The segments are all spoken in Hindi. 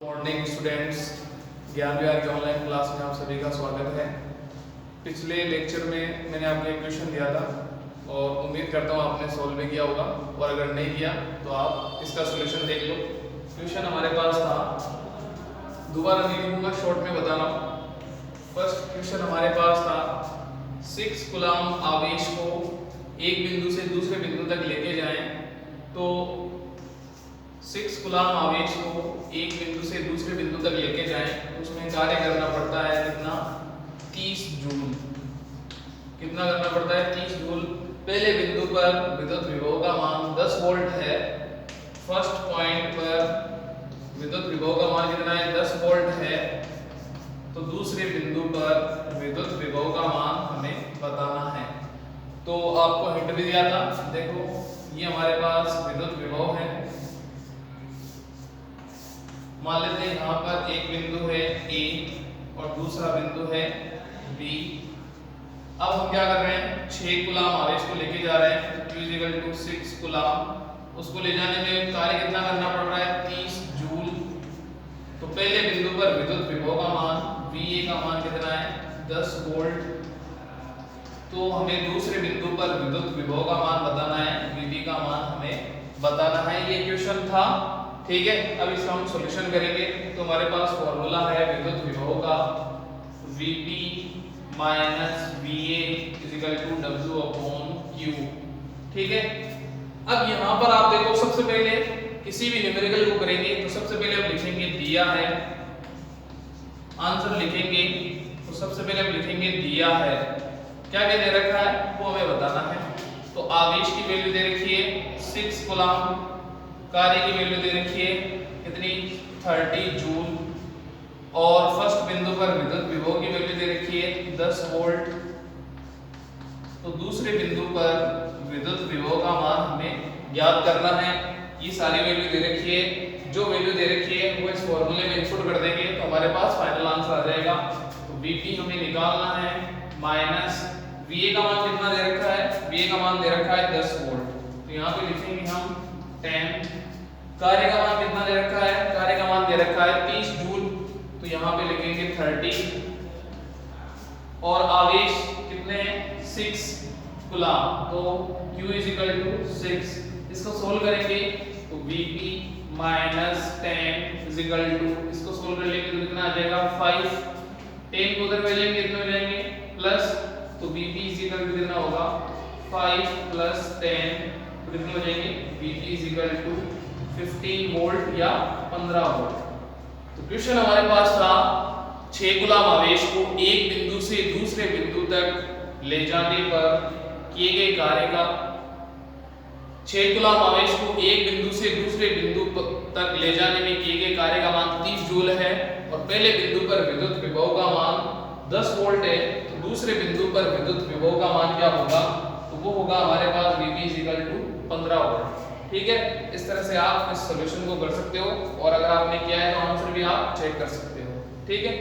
मॉर्निंग स्टूडेंट्स, ज्ञान विहार के ऑनलाइन क्लास में आप सभी का स्वागत है। पिछले लेक्चर में मैंने आपको एक क्वेश्चन दिया था और उम्मीद करता हूँ आपने सॉल्व भी किया होगा, और अगर नहीं किया तो आप इसका सॉल्यूशन देख लो। क्वेश्चन हमारे पास था, दोबारा नहीं लिखूंगा, शॉर्ट में बता रहा हूँ। फर्स्ट क्वेश्चन हमारे पास था 6 कूलम आवेश को एक बिंदु से दूसरे बिंदु तक लेके जाएं, तो 6 कूलम आवेश को एक बिंदु से दूसरे बिंदु तक लेके जाएं तो उसमें कार्य करना पड़ता है कितना, 30 जूल। कितना करना पड़ता है, 30 जूल। पहले बिंदु पर विद्युत विभव का मान 10 वोल्ट है। फर्स्ट पॉइंट पर विद्युत विभव का मान कितना है, 10 वोल्ट है। तो दूसरे बिंदु पर विद्युत विभव का मान हमें बताना है। तो आपको हिंट भी दिया था, देखो ये हमारे पास विद्युत विभव है। मान लेते हैं यहाँ पर एक बिंदु है A और दूसरा बिंदु है B। अब हम क्या कर रहे हैं, 6 कूलम आवेश को लेके जा रहे हैं। Q = 6 coulomb. उसको ले जाने में कार्य कितना करना पड़ रहा है, 30 जूल। तो पहले बिंदु पर विद्युत विभव का मान VA का मान कितना है, 10 वोल्ट। तो हमें दूसरे बिंदु पर विद्युत विभव का मान बताना है, VB का मान हमें बताना है। ये क्वेश्चन था, ठीक है। अब इसका हम सॉल्यूशन करेंगे। तो हमारे पास फॉर्मूला है विद्युत विभव का, Vp - VA = W/Q, ठीक है। अब यहाँ पर आप देखो, सबसे पहले किसी भी न्यूमेरिकल को करेंगे तो सबसे पहले हम लिखेंगे दिया है, आंसर लिखेंगे तो सबसे पहले हम लिखेंगे दिया है। क्या क्या दे रखा है वो हमें बताना है। तो आवेश की वैल्यू दे रखी है 6 कूलम, कार्य की वैल्यू दे रखी है कितनी, 30 जूल। और फर्स्ट बिंदु पर विद्युत विभव की वैल्यू दे रखी है 10 वोल्ट। तो दूसरे बिंदु पर विद्युत विभव का मान हमें ज्ञात करना है। ये सारी वैल्यू दे रखी है, जो वैल्यू दे रखी है वो इस फॉर्मूले में इनपुट कर देंगे तो हमारे पास फाइनल आंसर आ जाएगा। तो Vp हमें निकालना है माइनस VA का मान कितना दे रखा है, VA का मान दे रखा है 10 वोल्ट। तो यहाँ पे लिखेंगे हम 10। कार्य का मान कितना दे रखा है, कार्य का मान दे रखा है 30 जूल। तो यहाँ पे लिखेंगे 30। और आवेश कितने हैं, 6 कूलम। तो Q = 6। इसको सोल्व करेंगे तो Vp - 10 = इसको सोल्व कर लेंगे तो कितना आ जाएगा, 5। 10 को उधर भेजेंगे कितने हो जाएंगे, प्लस। तो Vp = कितना होगा, 5 + 10 तो कितने हो जाएंगे, Vp = 15 वोल्ट या 15 वोल्ट। तो क्वेश्चन हमारे पास था 6 कूलम आवेश को एक बिंदु से दूसरे बिंदु तक ले जाने पर किए गए कार्य का, 6 कूलम आवेश को एक बिंदु से दूसरे बिंदु तक ले जाने में किए गए कार्य का मान 30 जूल है। और पहले बिंदु पर विद्युत विभव का मान 10 वोल्ट है। तो दूसरे बिंदु पर विद्युत विभव का मान क्या होगा, तो वो होगा हमारे पास Vp = 15 वोल्ट, ठीक है। इस तरह से आप इस सॉल्यूशन को कर सकते हो, और अगर आपने किया है तो आंसर भी आप चेक कर सकते हो, ठीक है।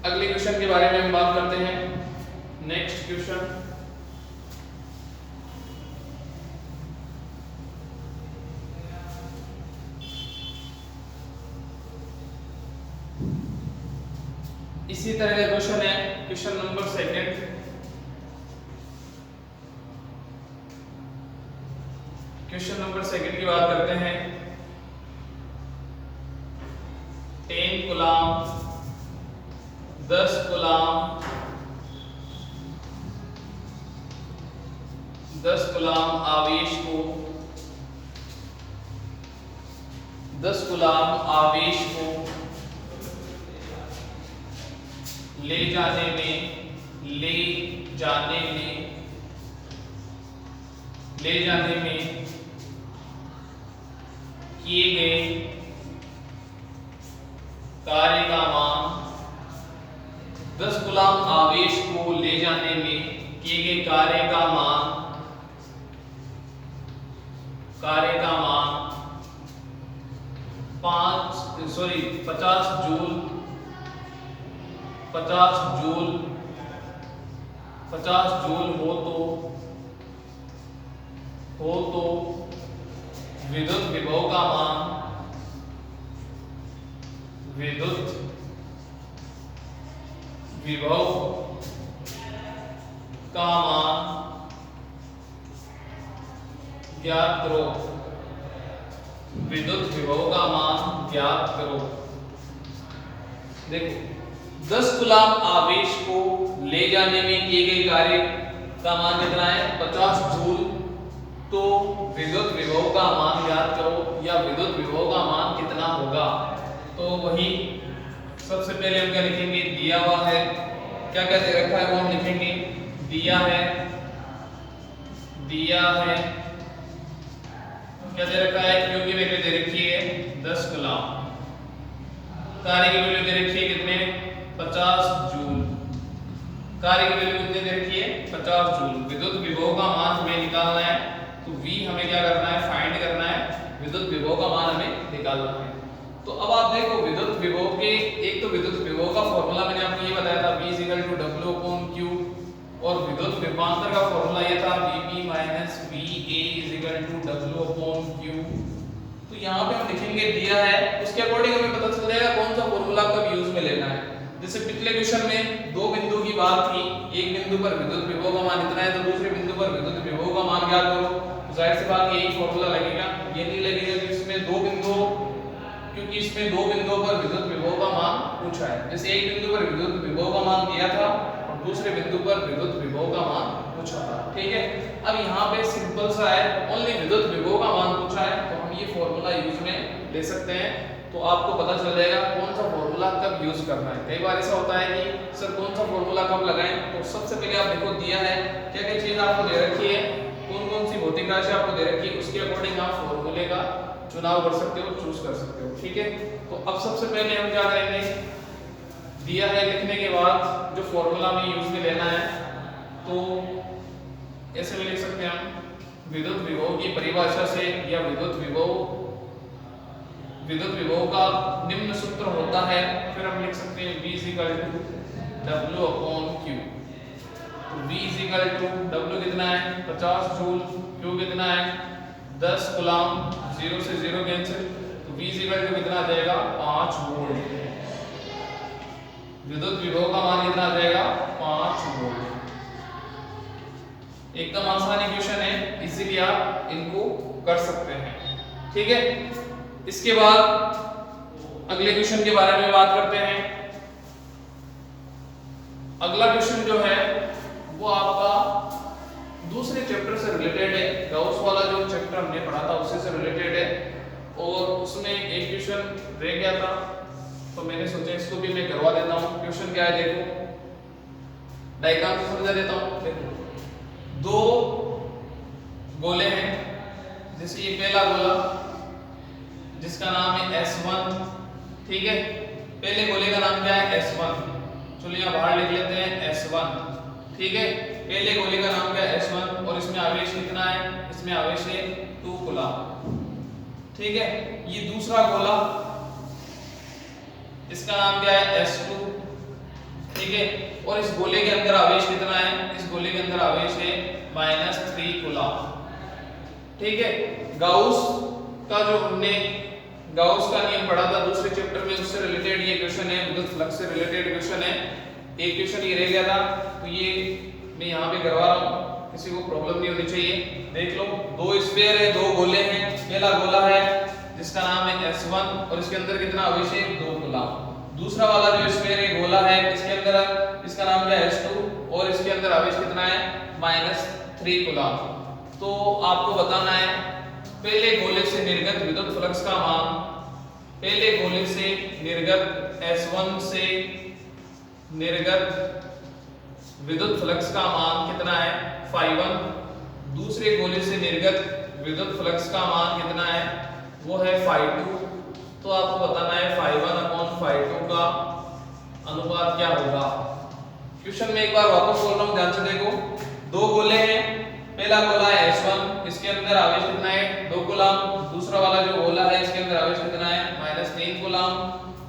अगले क्वेश्चन के बारे में हम बात करते हैं। नेक्स्ट क्वेश्चन, इसी तरह का क्वेश्चन है, क्वेश्चन नंबर 2। क्वेश्चन नंबर 2 की बात करते हैं। 10 कूलम, 10 कूलम, 10 कूलम आवेश को, 10 कूलम आवेश को ले जाने में किए गए कार्य का मान, 10 कूलम आवेश को ले जाने में किए गए कार्य का मान 50 जूल, 50 जूल, 50 जूल हो तो विद्युत विभव का मान विद्युत विभव का मान ज्ञात करो। विद्युत विभव का मान ज्ञात करो। देखो 10 कूलाम आवेश को ले जाने में किए गए कार्य का मान कितना है 50 जूल। तो विद्युत विभव का मान ज्ञात करो या विद्युत विभव का मान कितना होगा। तो वही सबसे पहले हम क्या लिखेंगे, दिया हुआ है, क्या क्या दे रखा है वो हम लिखेंगे। दिया है क्या दे रखा है, क्यू की वैल्यू दे रखी है 10 कूलाम, कार्य की वैल्यू दे रखी है कितने 50 जूल। कार्य की वैल्यू कितनी दे रखी है 50 जूल। विद्युत विभव का मान हमें निकालना है, तो V हमें क्या करना है फाइंड करना है, विद्युत विभव का मान हमें निकालना है। तो अब आप देखो विद्युत विभव के एक तो विद्युत विभव का फॉर्मूला मैंने आपको ये बताया था V W/Q, और विद्युत विभवांतर का फॉर्मूला ये था VP - VA W/Q। तो यहाँ पे हम लिखेंगे दिया है, उसके अकॉर्डिंग हमें पता चल जाएगा कौन सा फॉर्मूला कब यूज में लेना है। जैसे पिछले क्वेश्चन में दो बिंदु की बात थी, एक बिंदु पर विद्युत विभव का मान इतना है तो दूसरे बिंदु पर विद्युत विभव का मान ज्ञात करो। जाहिर सी बात यही फॉर्मूला लगेगा, ये नहीं लगेगा कि इसमें दो बिंदु, क्योंकि इसमें दो बिंदुओं पर विद्युत विभव का मान पूछा है। जैसे एक बिंदु पर विद्युत विभव का मान दिया था और दूसरे बिंदु पर विद्युत विभव का मान पूछा था, ठीक है। अब यहाँ पे सिंपल सा है, ओनली विद्युत विभव का मान पूछा है तो हम ये फॉर्मूला यूज में ले सकते हैं। तो आपको पता चल जाएगा कौन सा फॉर्मूला कब यूज करना है। कई बार ऐसा होता है कि सर कौन सा फॉर्मूला कब लगाएं, तो सबसे पहले आप देखो दिया है क्या क्या चीज आपको दे रखी है, कौन कौन सी भौतिक राशि आपको दे रखी है, उसके अकॉर्डिंग आप फॉर्मूले का चुनाव कर सकते हो, चूज कर सकते हो, ठीक है। तो अब सबसे पहले हम क्या करेंगे, दिया है लिखने के बाद जो फॉर्मूला में यूज में लेना है, तो ऐसे भी लिख सकते हैं हम विद्युत विभव की परिभाषा से, या विद्युत विभव का निम्न सूत्र होता है, फिर हम लिख सकते हैं V = W/Q। तो V = W कितना है 50 जूल, Q कितना है 10 कूलाम, 0 से 0 कैंसिल, तो V = कितना आ जाएगा 5 वोल्ट। विद्युत विभव का मान कितना आ जाएगा 5 वोल्ट। एकदम आसान इक्वेशन है, इजीली आप इनको कर सकते हैं, ठीक है। इसके बाद अगले क्वेश्चन के बारे में बात करते हैं। अगला क्वेश्चन जो है वो आपका दूसरे चैप्टर से रिलेटेड है, गाउस वाला जो चैप्टर हमने पढ़ा था उसी से रिलेटेड है, और उसमें एक क्वेश्चन रह गया था तो मैंने सोचा इसको भी मैं करवा देता हूँ। क्वेश्चन क्या है देखो, डायग्राम से समझा देता हूँ। देखो दो गोले हैं, जैसे ये पहला गोला जिसका नाम है S1, ठीक है। पहले गोले का नाम क्या है S1, चलिए यहाँ बाहर लिख लेते हैं S1, ठीक है। पहले गोले का नाम क्या है S1 और इसमें आवेश कितना है, इसमें आवेश है 2 कूलाम, ठीक है। ये दूसरा गोला इसका नाम क्या है S2, ठीक है। और इस गोले के अंदर आवेश कितना है, इस गोले के अंदर आवेश है -3 कूलाम, ठीक है। गाउस का जो हमने गाउस का नियम पढ़ा था दूसरे चैप्टर में, उससे रिलेटेड ये क्वेश्चन है, विद्युत फ्लक्स से रिलेटेड क्वेश्चन है। एक क्वेश्चन ये रह गया था तो ये मैं यहाँ पे करवा रहा हूँ, किसी को प्रॉब्लम नहीं होनी चाहिए। देख लो दो स्फीयर है, दो गोले हैं, पहला गोला है जिसका नाम है S1 और इसके अंदर कितना आवेश है 2 कूलाम। दूसरा वाला जो स्फीयर है गोला है, इसके अंदर इसका नाम क्या है S2 और इसके अंदर आवेश कितना है -3 कूलाम। तो आपको बताना है पहले गोले से निर्गत विद्युत फ्लक्स का मान, पहले गोले से निर्गत S1 से निर्गत विद्युत फ्लक्स का मान कितना है φ1, दूसरे गोले से निर्गत विद्युत फ्लक्स का मान कितना है वो है φ2। तो आपको बताना है φ1/φ2 का अनुपात क्या होगा। क्वेश्चन में एक बार वापस बोल रहा हूं, ध्यान से देखो। दो गोले हैं, पहला गोला है S1, इसके अंदर आवेश कितना है 2 कूलाम, दूसरा वाला जो गोला है इसके अंदर आवेश कितना है -3 कूलाम।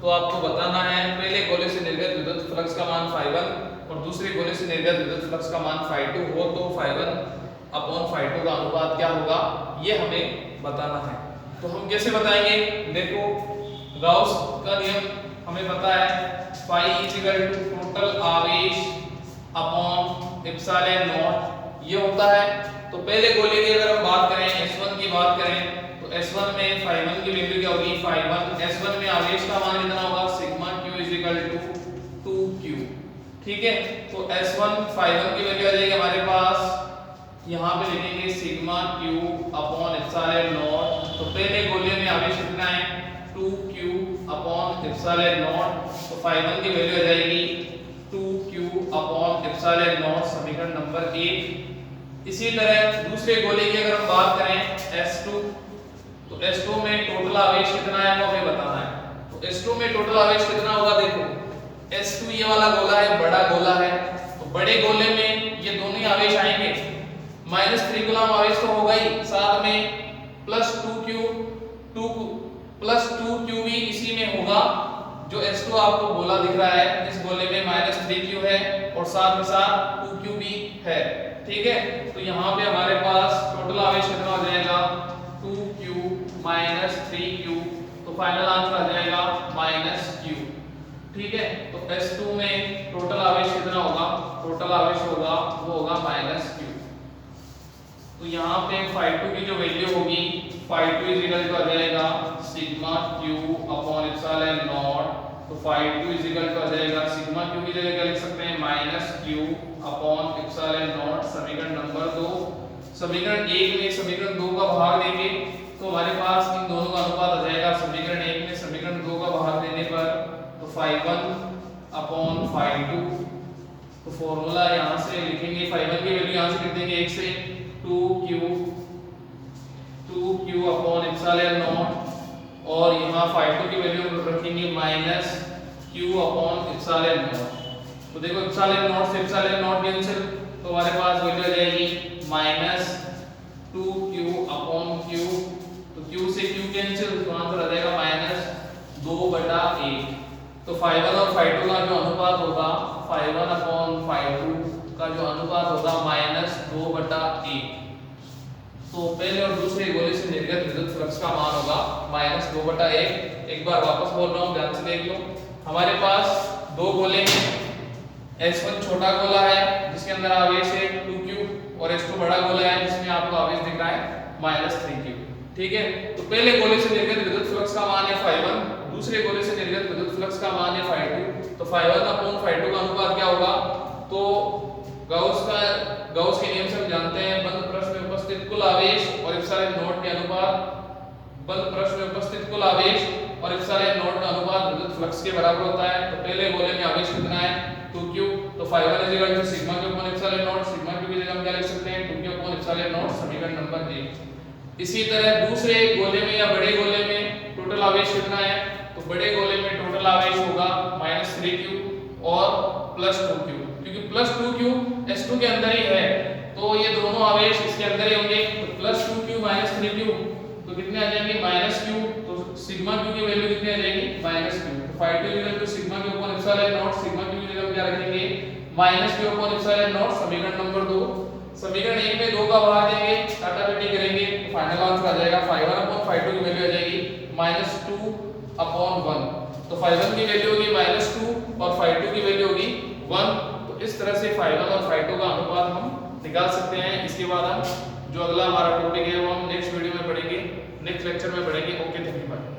तो आपको बताना है पहले गोले से निर्गत विद्युत फ्लक्स का मान φ1 और दूसरे गोले से निर्गत विद्युत फ्लक्स का मान φ2 हो तो φ1/φ2 का अनुपात क्या होगा ये हमें बताना है। तो हम कैसे बताएंगे, देखो गाउस का नियम हमें पता है phi is equal to total आवेश अपॉन एप्सिलॉन नॉट ये होता है। तो पहले गोले की अगर हम बात करें S1 की बात करें तो S1 में φ1 की वैल्यू क्या होगी φ1 S1 में आवेश का मान कितना होगा sigma q is equal to 2q। ठीक है, तो S1 φ1 की वैल्यू आ जाएगी हमारे पास यहां पे लिखेंगे sigma q upon epsilon not. तो पहले गोले में आवेश कितना है 2q अपॉन एप्सिलॉन नॉट। तो φ1 की वैल्यू आ जाएगी 2q अपॉन एप्सिलॉन नॉट समीकरण नंबर 1। इसी तरह दूसरे गोले की अगर हम बात करें S2 तो S2 में टोटल आवेश कितना है वो हमें बताना है। तो S2 में टोटल आवेश कितना होगा देखो S2 ये वाला गोला है बड़ा गोला है तो बड़े गोले में ये दोनों ही आवेश आएंगे -3 कूलम आवेश तो होगा ही साथ में +2q भी इसी में होगा। जो S2 आपको गोला दिख रहा है इस गोले में -3q है और साथ ही साथ 2q भी है। ठीक है, तो यहाँ पे हमारे पास टोटल आवेश कितना हो जाएगा 2q -3q। तो फाइनल आंसर आ जाएगा -q। ठीक है, तो S2 में टोटल आवेश कितना होगा टोटल आवेश होगा वो होगा -q। तो यहाँ पे φ2 की जो वैल्यू होगी φ2 इज इक्वल टू आ जाएगा sigma q upon epsilon not. तो φ2 इज इक्वल टू आ जाएगा सिग्मा q की जगह क्या लिख सकते हैं -q अपॉन एप्सिलॉन नॉट समीकरण नंबर 2। समीकरण 1 में समीकरण 2 का भाग देंगे तो हमारे पास इन दोनों का अनुपात आ जाएगा समीकरण 1 में समीकरण 2 का भाग देने पर तो φ1 अपॉन φ2। तो फॉर्मूला यहां से लिखेंगे φ1 की वैल्यू यहां से लिख देंगे 1 से 2q अपॉन एप्सिलॉन नॉट और यहां फाई2 की वैल्यू रखेंगे -q अपॉन एप्सिलॉन नॉट। तो देखो एप्सिलॉन नॉट से एप्सिलॉन नॉट कैंसिल तो हमारे पास वैल्यू आ जाएगी -2q अपॉन q। तो q से q कैंसिल तो आंसर आ जाएगा -2/1। तो फाई1 और फाई2 का जो अनुपात होगा फाई1 अपॉन फाई2 का जो अनुपात होगा -2/1। तो पहले और दूसरे गोले से निर्गत विद्युत फ्लक्स का मान होगा -2/1। एक बार वापस बोल रहा हूं ध्यान से देख लो। हमारे पास दो गोले हैं S1 छोटा गोला है जिसके अंदर आवेश है 2q और S2 बड़ा गोला है जिसमें आपको आवेश दिख रहा है -3q। ठीक है, तो पहले गोले से निर्गत विद्युत फ्लक्स का मान है φ1 दूसरे गोले से निर्गत विद्युत फ्लक्स का मान है φ2। तो φ1 अपॉन φ2 का अनुपात क्या होगा तो गाउस के नियम से हम जानते हैं बंद पृष्ठ में उपस्थित कुल आवेश और एप्सिलॉन नॉट के अनुपात बंद पृष्ठ में उपस्थित कुल आवेश और एप्सिलॉन नॉट का अनुपात विद्युत फ्लक्स के बराबर होता है। तो पहले गोले में आवेश कितना है 2q तो φ1 is equal to sigma q upon epsilon not sigma q की जगह हम क्या लिख सकते हैं 2q अपॉन एप्सिलॉन नॉट समीकरण नंबर 1। इसी तरह दूसरे गोले में या बड़े गोले में टोटल आवेश कितना है तो बड़े गोले में टोटल आवेश होगा -3q और +2q क्योंकि +2q S2 के अंदर ही है तो ये दोनों आवेश इसके अंदर ही होंगे। तो +2q -3q तो कितने आ जाएंगे -q। तो सिग्मा q की वैल्यू कितनी आ जाएगी -q। तो φ2 equal to sigma q upon epsilon not sigma q की जगह हम क्या रखेंगे -q अपॉन एप्सिलॉन नॉट समीकरण नंबर 2। समीकरण 1 में 2 का भाग देंगे काटाकाटी करेंगे तो फाइनल आंसर आ जाएगा φ1 अपॉन φ2 की वैल्यू आ जाएगी -2 अपॉन 1। तो φ1 की वैल्यू होगी -2 और φ2 की वैल्यू होगी 1। तो इस तरह से φ1 और φ2 का अनुपात हम निकाल सकते हैं। इसके बाद हम जो अगला हमारा टॉपिक है वो हम नेक्स्ट वीडियो में पढ़ेंगे नेक्स्ट लेक्चर में पढ़ेंगे। Okay, thank you, bye.